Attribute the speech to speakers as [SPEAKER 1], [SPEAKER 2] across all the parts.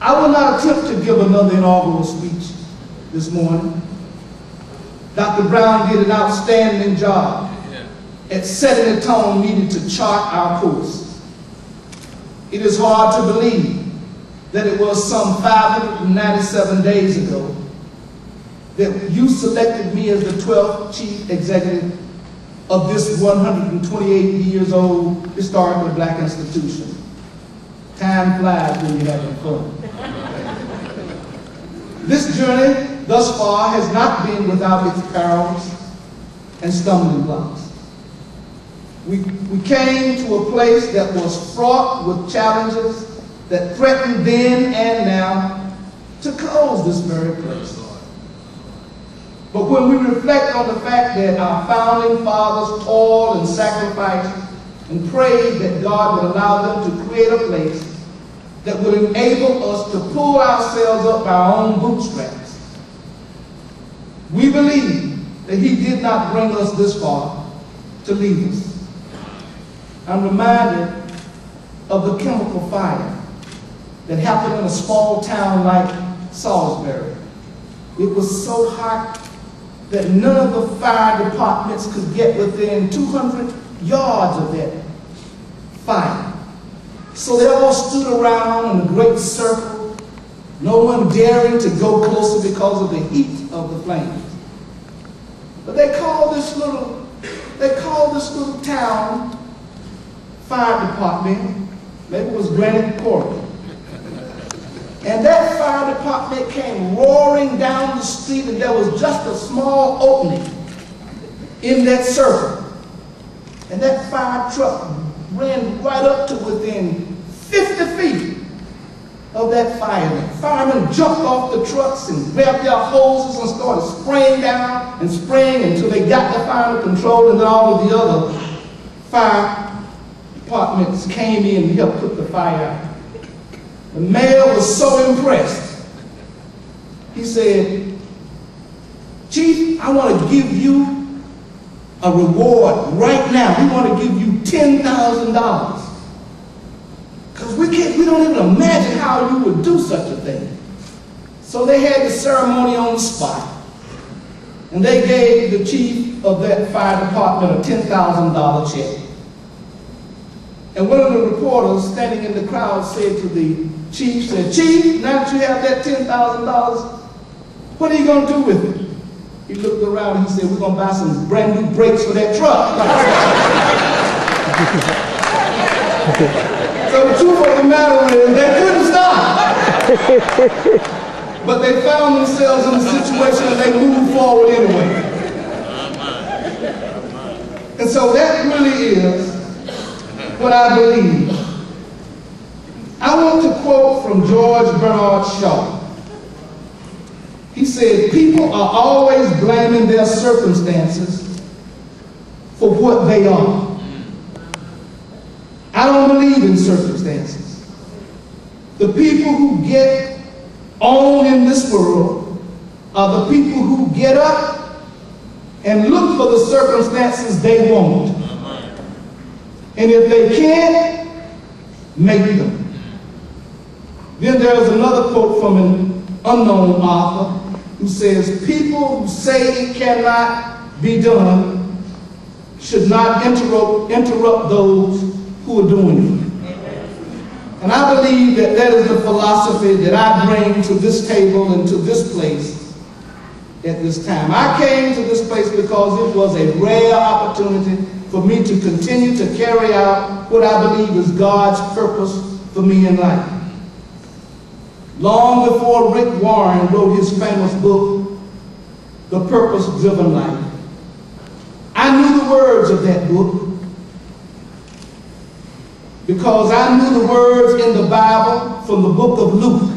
[SPEAKER 1] I will not attempt to give another inaugural speech this morning. Dr. Brown did an outstanding job at setting the tone needed to chart our course. It is hard to believe that it was some 597 days ago that you selected me as the 12th chief executive of this 128 years old historically black institution. Time flies when you're having fun. This journey thus far has not been without its perils and stumbling blocks. We came to a place that was fraught with challenges that threatened then and now to close this very place. But when we reflect on the fact that our founding fathers toiled and sacrificed and prayed that God would allow them to create a place that would enable us to pull ourselves up by our own bootstraps, we believe that He did not bring us this far to leave us. I'm reminded of the chemical fire that happened in a small town like Salisbury. It was so hot that none of the fire departments could get within 200 yards of that fire. So they all stood around in a great circle, no one daring to go closer because of the heat of the flames. But they called this little town fire department. Maybe it was Granite Quarry. And that fire department came roaring down the street, and there was just a small opening in that circle. And that fire truck ran right up to within 50 feet of that fire. The firemen jumped off the trucks and grabbed their hoses and started spraying down and spraying until they got the fire under control, and then all of the other fire departments came in and helped put the fire out. The mayor was so impressed. He said, "Chief, I want to give you a reward right now. We want to give you $10,000. Because we don't even imagine how you would do such a thing." So they had the ceremony on the spot. And they gave the chief of that fire department a $10,000 check. And one of the reporters standing in the crowd said to the chief, "Chief, now that you have that $10,000, what are you going to do with it?" He looked around and he said, "We're going to buy some brand new brakes for that truck." So the truth of the matter is, they couldn't stop. But they found themselves in a situation and they moved forward anyway. And so that really is what I believe. I want to quote from George Bernard Shaw. He said, "People are always blaming their circumstances for what they are." I don't believe in circumstances. The people who get on in this world are the people who get up and look for the circumstances they want. And if they can't, make them. Then there's another quote from an unknown author who says, "People who say it cannot be done should not interrupt those who are doing it." And I believe that that is the philosophy that I bring to this table and to this place at this time. I came to this place because it was a rare opportunity for me to continue to carry out what I believe is God's purpose for me in life. Long before Rick Warren wrote his famous book, The Purpose-Driven Life, I knew the words of that book because I knew the words in the Bible from the book of Luke,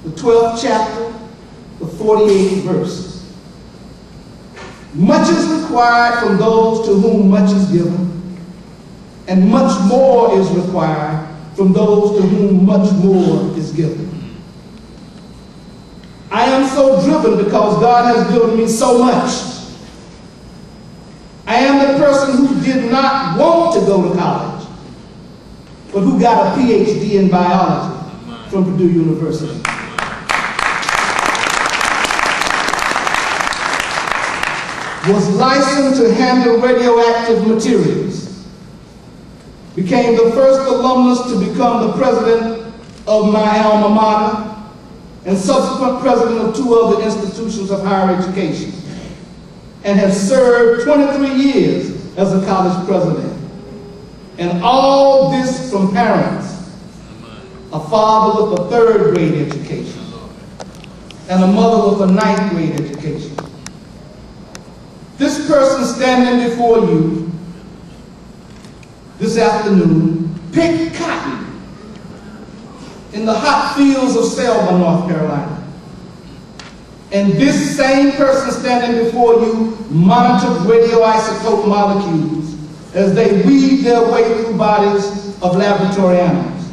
[SPEAKER 1] the 12th chapter, the 48th verse. Much is required from those to whom much is given, and much more is required from those to whom much more is given. I am so driven because God has given me so much. I am the person who did not want to go to college, but who got a PhD in biology. from Purdue University. Was licensed to handle radioactive materials. Became the first alumnus to become the president of my alma mater and subsequent president of 2 other institutions of higher education, and has served 23 years as a college president. And all this from parents, a father with a 3rd grade education, and a mother with a 9th grade education. This person standing before you this afternoon picked cotton in the hot fields of Selma, North Carolina. And this same person standing before you monitored radioisotope molecules as they weave their way through bodies of laboratory animals.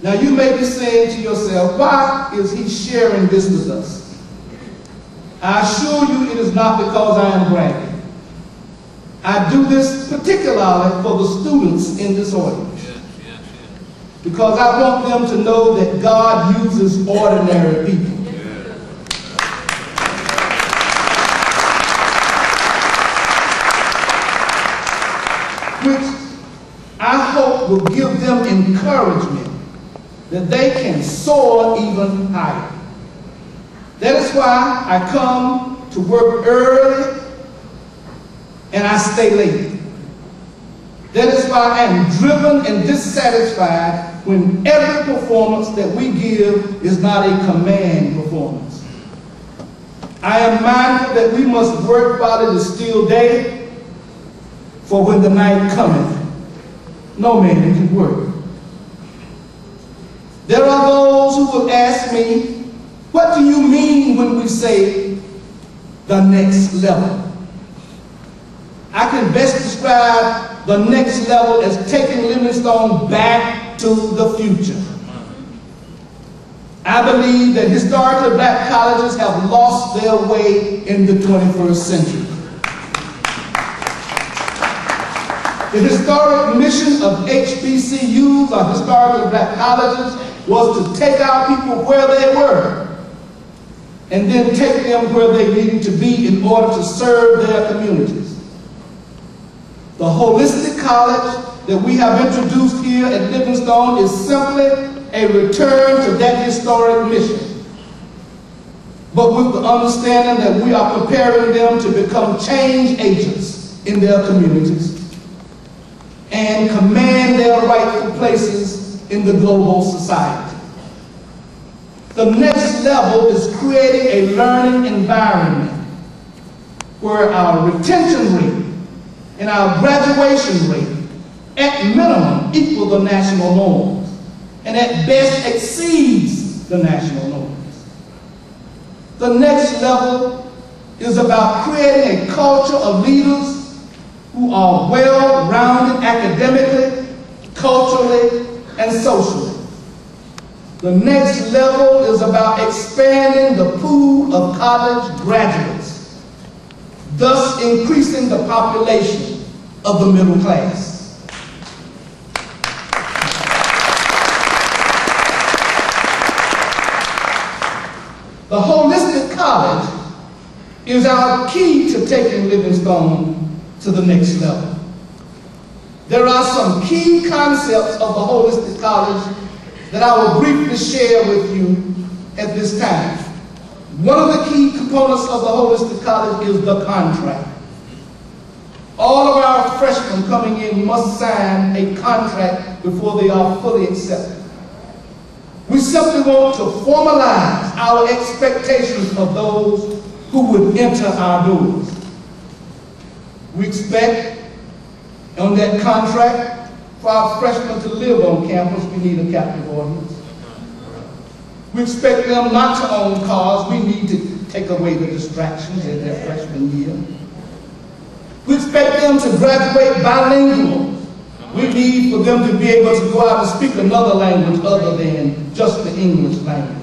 [SPEAKER 1] Now you may be saying to yourself, why is he sharing this with us? I assure you it is not because I am bragging. I do this particularly for the students in this audience. Because I want them to know that God uses ordinary people. Which I hope will give them encouragement that they can soar even higher. That is why I come to work early and I stay late. That is why I am driven and dissatisfied when every performance that we give is not a command performance. I am mindful that we must work while it is still day, for when the night cometh, no man can work. There are those who will ask me, what do you mean when we say the next level? I can best describe the next level as taking Livingstone back to the future. I believe that historically black colleges have lost their way in the 21st century. The historic mission of HBCUs, or historically black colleges, was to take our people where they were and then take them where they needed to be in order to serve their communities. The holistic college that we have introduced here at Livingstone is simply a return to that historic mission, but with the understanding that we are preparing them to become change agents in their communities and command their rightful places in the global society. The next level is creating a learning environment where our retention rate and our graduation rate at minimum equal the national norms and at best exceeds the national norms. The next level is about creating a culture of leaders who are well-rounded academically, culturally, and socially. The next level is about expanding the pool of college graduates, thus increasing the population of the middle class. The holistic college is our key to taking Livingstone to the next level. There are some key concepts of the holistic college that I will briefly share with you at this time. One of the key components of the holistic college is the contract. All of our freshmen coming in must sign a contract before they are fully accepted. We simply want to formalize our expectations of those who would enter our doors. We expect on that contract for our freshmen to live on campus. We need a captive audience. We expect them not to own cars. We need to take away the distractions in their freshman year. We expect them to graduate bilingual. We need for them to be able to go out and speak another language other than just the English language.